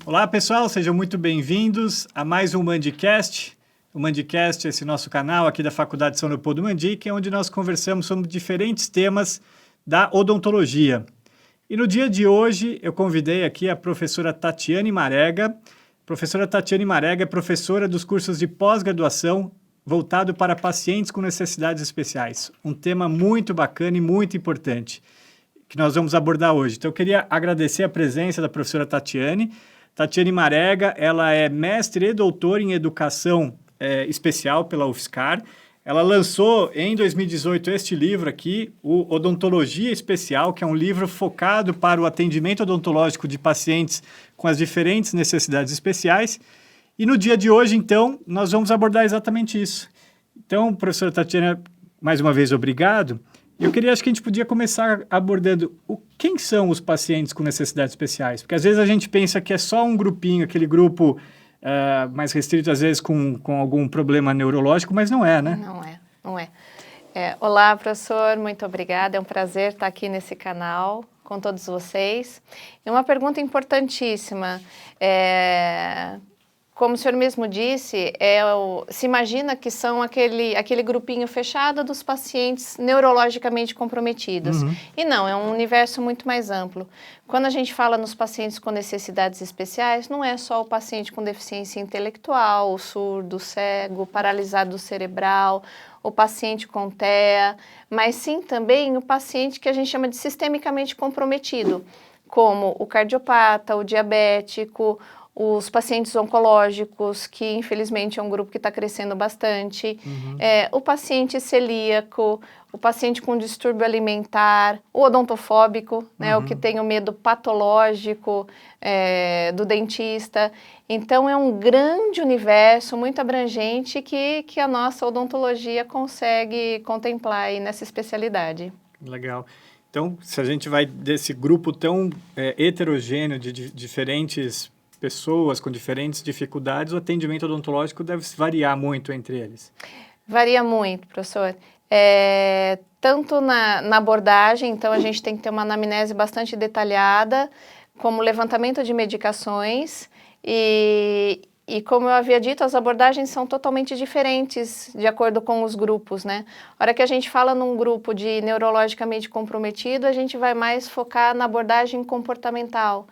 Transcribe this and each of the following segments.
Olá, pessoal, sejam muito bem-vindos a mais um Mandicast. O Mandicast é esse nosso canal aqui da Faculdade São Leopoldo Mandic, onde nós conversamos sobre diferentes temas da odontologia. E no dia de hoje, eu convidei aqui a professora Tatiane Marega. A professora Tatiane Marega é professora dos cursos de pós-graduação voltado para pacientes com necessidades especiais. Um tema muito bacana e muito importante que nós vamos abordar hoje. Então, eu queria agradecer a presença da professora Tatiane. Tatiane Marega, ela é mestre e doutora em educação especial pela UFSCar. Ela lançou em 2018 este livro aqui, o Odontologia Especial, que é um livro focado para o atendimento odontológico de pacientes com as diferentes necessidades especiais. E no dia de hoje, então, nós vamos abordar exatamente isso. Então, professora Tatiana, mais uma vez, obrigado. Eu queria, acho que a gente podia começar abordando quem são os pacientes com necessidades especiais, porque às vezes a gente pensa que é só um grupinho, aquele grupo mais restrito, às vezes com algum problema neurológico, mas não é, né? Não é. Olá, professor, muito obrigada, é um prazer estar aqui nesse canal com todos vocês. E uma pergunta importantíssima, como o senhor mesmo disse, se imagina que são aquele grupinho fechado dos pacientes neurologicamente comprometidos. Uhum. E não, é um universo muito mais amplo. Quando a gente fala nos pacientes com necessidades especiais, não é só o paciente com deficiência intelectual, o surdo, o cego, o paralisado cerebral, o paciente com TEA, mas sim também o paciente que a gente chama de sistemicamente comprometido, como o cardiopata, o diabético, os pacientes oncológicos, que infelizmente é um grupo que está crescendo bastante, o paciente celíaco, o paciente com distúrbio alimentar, o odontofóbico, né, o que tem o medo patológico do dentista. Então é um grande universo, muito abrangente, que a nossa odontologia consegue contemplar aí nessa especialidade. Legal. Então, se a gente vai desse grupo tão heterogêneo de diferentes pessoas com diferentes dificuldades, o atendimento odontológico deve variar muito entre eles. Varia muito, professor. Tanto na abordagem, então a gente tem que ter uma anamnese bastante detalhada, como levantamento de medicações e como eu havia dito, as abordagens são totalmente diferentes de acordo com os grupos, né? A hora que a gente fala num grupo de neurologicamente comprometido, a gente vai mais focar na abordagem comportamental.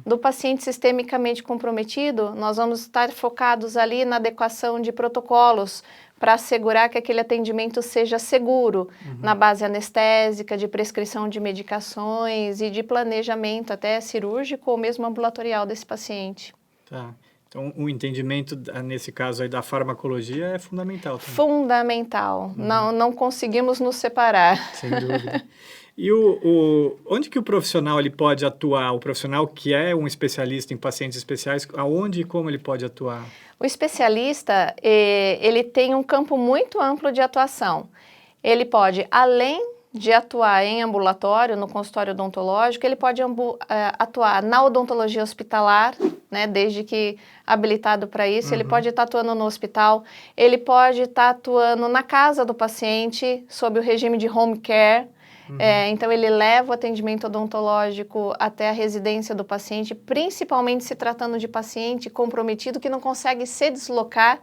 Do paciente sistemicamente comprometido, nós vamos estar focados ali na adequação de protocolos para assegurar que aquele atendimento seja seguro, na base anestésica, de prescrição de medicações e de planejamento até cirúrgico ou mesmo ambulatorial desse paciente. Tá. Então, o entendimento, nesse caso aí, da farmacologia é fundamental também. Fundamental. Não conseguimos nos separar. Sem dúvida. E onde que o profissional ele pode atuar? O profissional que é um especialista em pacientes especiais, aonde e como ele pode atuar? O especialista, ele tem um campo muito amplo de atuação. Ele pode, além de atuar em ambulatório, no consultório odontológico, ele pode atuar na odontologia hospitalar, né, desde que habilitado para isso, ele pode estar atuando no hospital, ele pode estar atuando na casa do paciente, sob o regime de home care. Então, ele leva o atendimento odontológico até a residência do paciente, principalmente se tratando de paciente comprometido que não consegue se deslocar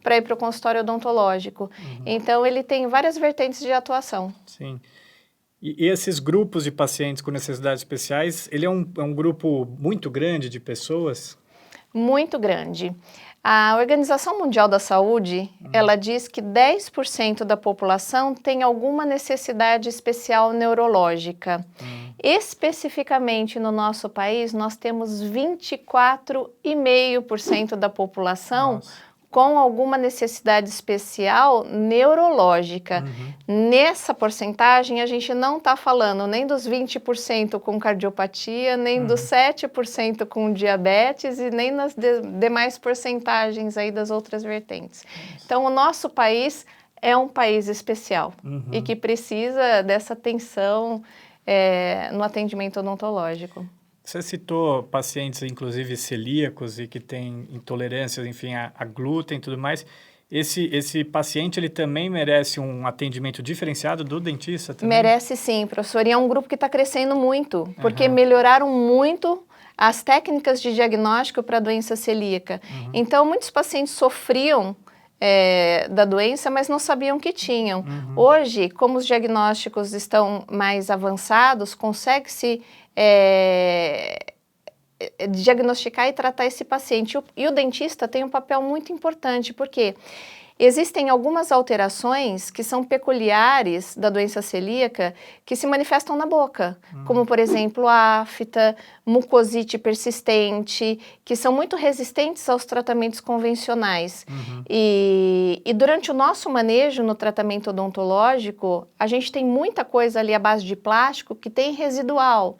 para ir para o consultório odontológico. Então, ele tem várias vertentes de atuação. Sim. E esses grupos de pacientes com necessidades especiais, ele é um grupo muito grande de pessoas? Muito grande. A Organização Mundial da Saúde, ela diz que 10% da população tem alguma necessidade especial neurológica. Especificamente no nosso país, nós temos 24,5% da população com alguma necessidade especial neurológica. Nessa porcentagem, a gente não está falando nem dos 20% com cardiopatia, nem dos 7% com diabetes e nem nas demais porcentagens aí das outras vertentes. Então, o nosso país é um país especial e que precisa dessa atenção no atendimento odontológico. Você citou pacientes, inclusive, celíacos e que têm intolerâncias, enfim, a glúten e tudo mais. Esse paciente, ele também merece um atendimento diferenciado do dentista também? Merece sim, professor. E é um grupo que está crescendo muito, porque melhoraram muito as técnicas de diagnóstico para a doença celíaca. Então, muitos pacientes sofriam da doença, mas não sabiam que tinham. Hoje, como os diagnósticos estão mais avançados, consegue-se diagnosticar e tratar esse paciente. E o dentista tem um papel muito importante, porque existem algumas alterações que são peculiares da doença celíaca que se manifestam na boca, como, por exemplo, afta, mucosite persistente, que são muito resistentes aos tratamentos convencionais. E durante o nosso manejo no tratamento odontológico, a gente tem muita coisa ali à base de plástico que tem residual.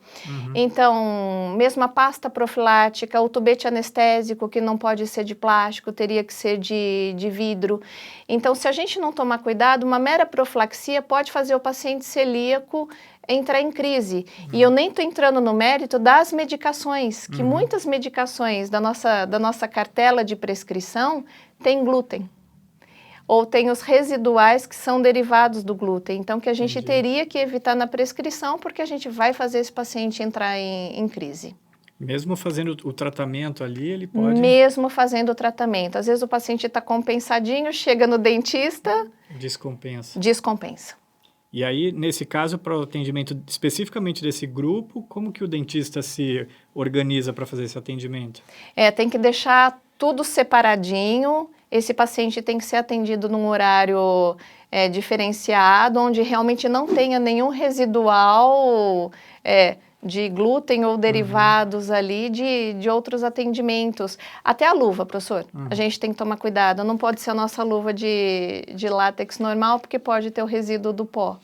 Então, mesmo a pasta profilática, o tubete anestésico, que não pode ser de plástico, teria que ser de vidro. Então, se a gente não tomar cuidado, uma mera profilaxia pode fazer o paciente celíaco entrar em crise. E eu nem estou entrando no mérito das medicações, que muitas medicações da nossa cartela de prescrição têm glúten. Ou tem os residuais que são derivados do glúten. Então, que a gente teria que evitar na prescrição, porque a gente vai fazer esse paciente entrar em crise. Mesmo fazendo o tratamento ali, ele pode... Mesmo fazendo o tratamento. Às vezes o paciente está compensadinho, chega no dentista... Descompensa. E aí, nesse caso, para o atendimento especificamente desse grupo, como que o dentista se organiza para fazer esse atendimento? Tem que deixar tudo separadinho. Esse paciente tem que ser atendido num horário diferenciado, onde realmente não tenha nenhum residual... de glúten ou derivados ali de outros atendimentos. Até a luva, professor, a gente tem que tomar cuidado. Não pode ser a nossa luva de látex normal, porque pode ter o resíduo do pó.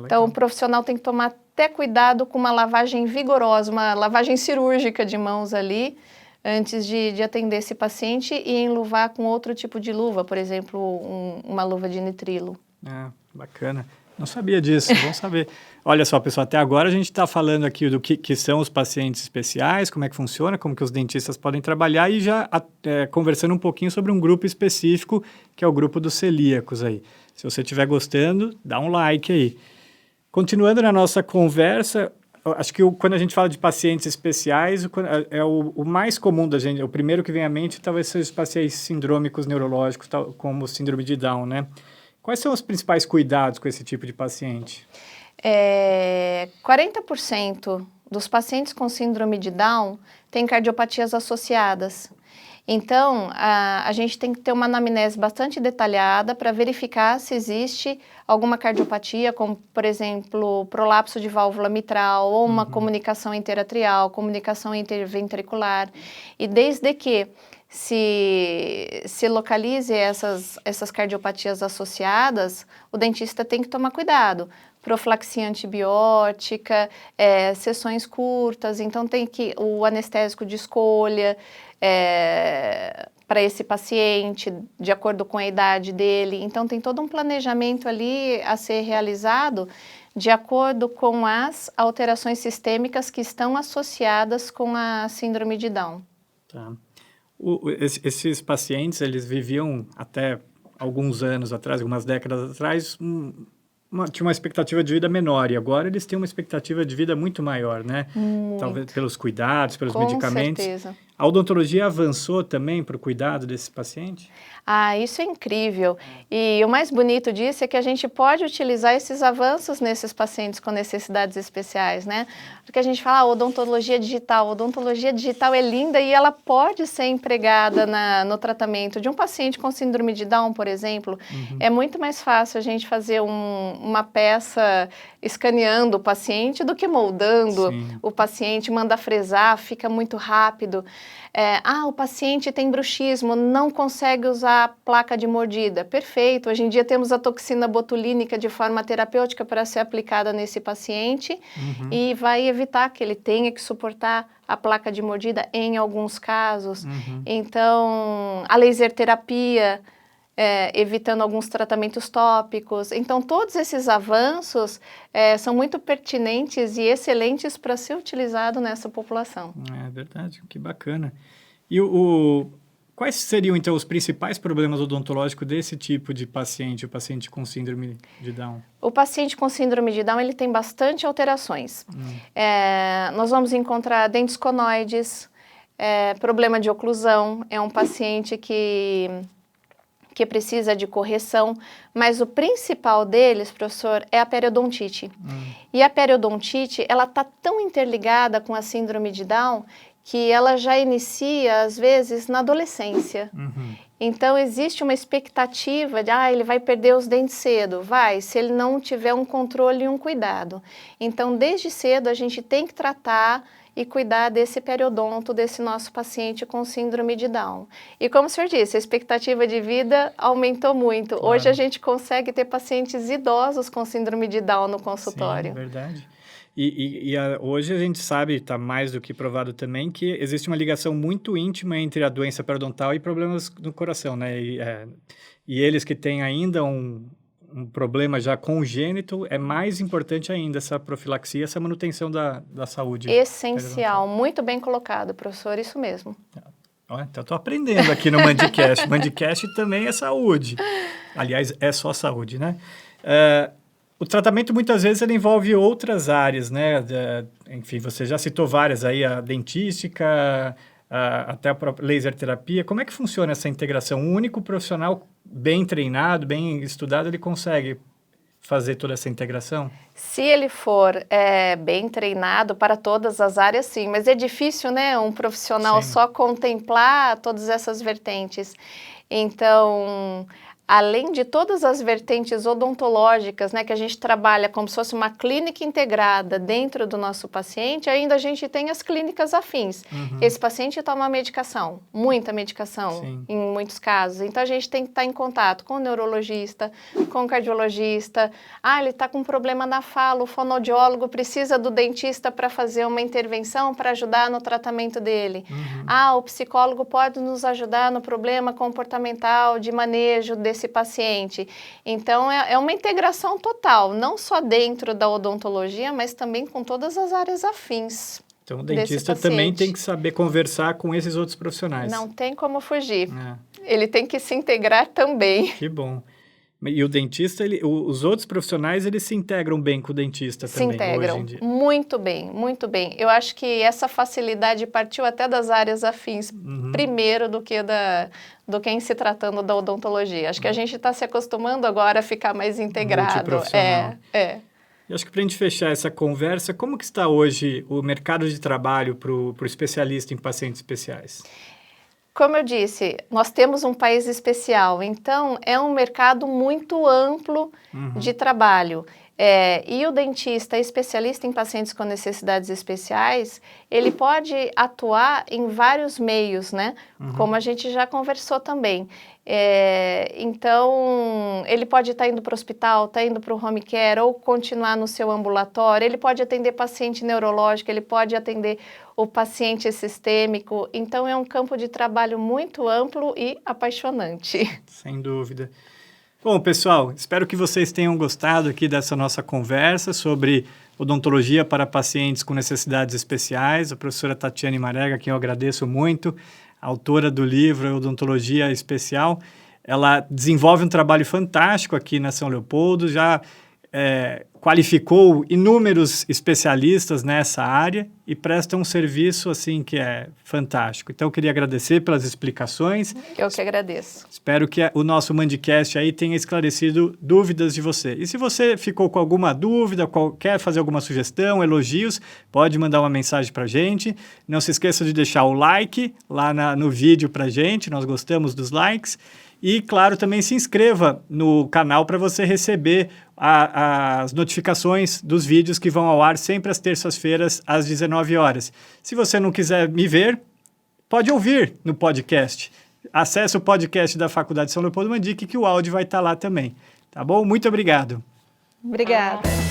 Então, o profissional tem que tomar até cuidado com uma lavagem vigorosa, uma lavagem cirúrgica de mãos ali, antes de atender esse paciente e enluvar com outro tipo de luva, por exemplo, uma luva de nitrilo. Bacana. Não sabia disso, bom saber. Olha só, pessoal, até agora a gente está falando aqui do que são os pacientes especiais, como é que funciona, como que os dentistas podem trabalhar e já conversando um pouquinho sobre um grupo específico, que é o grupo dos celíacos aí. Se você estiver gostando, dá um like aí. Continuando na nossa conversa, acho que quando a gente fala de pacientes especiais, o mais comum da gente, o primeiro que vem à mente talvez sejam os pacientes sindrômicos neurológicos, como síndrome de Down, né? Quais são os principais cuidados com esse tipo de paciente? 40% dos pacientes com síndrome de Down têm cardiopatias associadas. Então, a gente tem que ter uma anamnese bastante detalhada para verificar se existe alguma cardiopatia, como, por exemplo, prolapso de válvula mitral ou uma comunicação interatrial, comunicação interventricular. E desde que se localize essas cardiopatías associadas, o dentista tem que tomar cuidado. Profilaxia antibiótica, sessões curtas, então tem que o anestésico de escolha para esse paciente, de acordo com a idade dele. Então tem todo um planejamento ali a ser realizado de acordo com as alterações sistêmicas que estão associadas com a síndrome de Down. Tá. Esses pacientes, eles viviam até alguns anos atrás, algumas décadas atrás, tinha uma expectativa de vida menor, e agora eles têm uma expectativa de vida muito maior, né? Muito. Talvez pelos cuidados, pelos Com medicamentos. certeza. A odontologia avançou também para o cuidado desse paciente? Isso é incrível. E o mais bonito disso é que a gente pode utilizar esses avanços nesses pacientes com necessidades especiais, né? Porque a gente fala odontologia digital. A odontologia digital é linda e ela pode ser empregada no tratamento de um paciente com síndrome de Down, por exemplo. É muito mais fácil a gente fazer uma peça escaneando o paciente do que moldando o paciente, manda fresar, fica muito rápido. O paciente tem bruxismo, não consegue usar a placa de mordida. Perfeito, hoje em dia temos a toxina botulínica de forma terapêutica para ser aplicada nesse paciente e vai evitar que ele tenha que suportar a placa de mordida em alguns casos. Então, a laser terapia, evitando alguns tratamentos tópicos. Então, todos esses avanços são muito pertinentes e excelentes para ser utilizado nessa população. É verdade, que bacana. E quais seriam, então, os principais problemas odontológicos desse tipo de paciente, o paciente com síndrome de Down? O paciente com síndrome de Down, ele tem bastante alterações. Nós vamos encontrar dentes conoides, problema de oclusão, é um paciente que precisa de correção, mas o principal deles, professor, é a periodontite. E a periodontite, ela está tão interligada com a síndrome de Down que ela já inicia, às vezes, na adolescência. Então, existe uma expectativa de, ele vai perder os dentes cedo. Vai, se ele não tiver um controle e um cuidado. Então, desde cedo, a gente tem que tratar e cuidar desse periodonto, desse nosso paciente com síndrome de Down. E como o senhor disse, a expectativa de vida aumentou muito. Claro. Hoje a gente consegue ter pacientes idosos com síndrome de Down no consultório. Sim, verdade. Hoje a gente sabe, está mais do que provado também, que existe uma ligação muito íntima entre a doença periodontal e problemas no coração, né? E eles que têm ainda um problema já congênito, é mais importante ainda essa profilaxia, essa manutenção da saúde. Essencial, muito bem colocado, professor, isso mesmo. Então, estou aprendendo aqui no Mandicast. Mandicast também é saúde. Aliás, é só saúde, né? O tratamento, muitas vezes, ele envolve outras áreas, né? Enfim, você já citou várias aí, a dentística, até a própria laser terapia. Como é que funciona essa integração? Um único profissional bem treinado, bem estudado, ele consegue fazer toda essa integração? Se ele for bem treinado para todas as áreas, sim. Mas é difícil, né? Um profissional só contemplar todas essas vertentes. Então, além de todas as vertentes odontológicas, né, que a gente trabalha como se fosse uma clínica integrada dentro do nosso paciente, ainda a gente tem as clínicas afins. Esse paciente toma medicação, muita medicação, em muitos casos. Então, a gente tem que estar em contato com o neurologista, com o cardiologista. Ele está com um problema na fala, o fonoaudiólogo precisa do dentista para fazer uma intervenção para ajudar no tratamento dele. O psicólogo pode nos ajudar no problema comportamental, de manejo desse paciente. Então, é uma integração total, não só dentro da odontologia, mas também com todas as áreas afins. Então, o dentista também tem que saber conversar com esses outros profissionais. Não tem como fugir. Ele tem que se integrar também. Que bom. E o dentista, os outros profissionais, eles se integram bem com o dentista também, hoje em dia? Se integram muito bem, muito bem. Eu acho que essa facilidade partiu até das áreas afins, primeiro do que em se tratando da odontologia. Acho que a gente está se acostumando agora a ficar mais integrado. E acho que para a gente fechar essa conversa, como que está hoje o mercado de trabalho para o especialista em pacientes especiais? Como eu disse, nós temos um país especial, então é um mercado muito amplo de trabalho. E o dentista especialista em pacientes com necessidades especiais, ele pode atuar em vários meios, né? Como a gente já conversou também. Então, ele pode estar indo para o hospital, estar indo para o home care ou continuar no seu ambulatório, ele pode atender paciente neurológico, ele pode atender o paciente sistêmico. Então, é um campo de trabalho muito amplo e apaixonante. Sem dúvida. Bom, pessoal, espero que vocês tenham gostado aqui dessa nossa conversa sobre odontologia para pacientes com necessidades especiais. A professora Tatiane Marega, que eu agradeço muito, autora do livro Odontologia Especial. Ela desenvolve um trabalho fantástico aqui na São Leopoldo, já qualificou inúmeros especialistas nessa área e presta um serviço assim que é fantástico. Então, eu queria agradecer pelas explicações. Eu que agradeço. Espero que o nosso Mandicast aí tenha esclarecido dúvidas de você. E se você ficou com alguma dúvida, quer fazer alguma sugestão, elogios, pode mandar uma mensagem para a gente. Não se esqueça de deixar o like lá no vídeo para a gente, nós gostamos dos likes. E, claro, também se inscreva no canal para você receber as notificações dos vídeos que vão ao ar sempre às terças-feiras, às 19 horas. Se você não quiser me ver, pode ouvir no podcast. Acesse o podcast da Faculdade São Leopoldo Mandic, que o áudio vai estar lá também. Tá bom? Muito obrigado. Obrigada.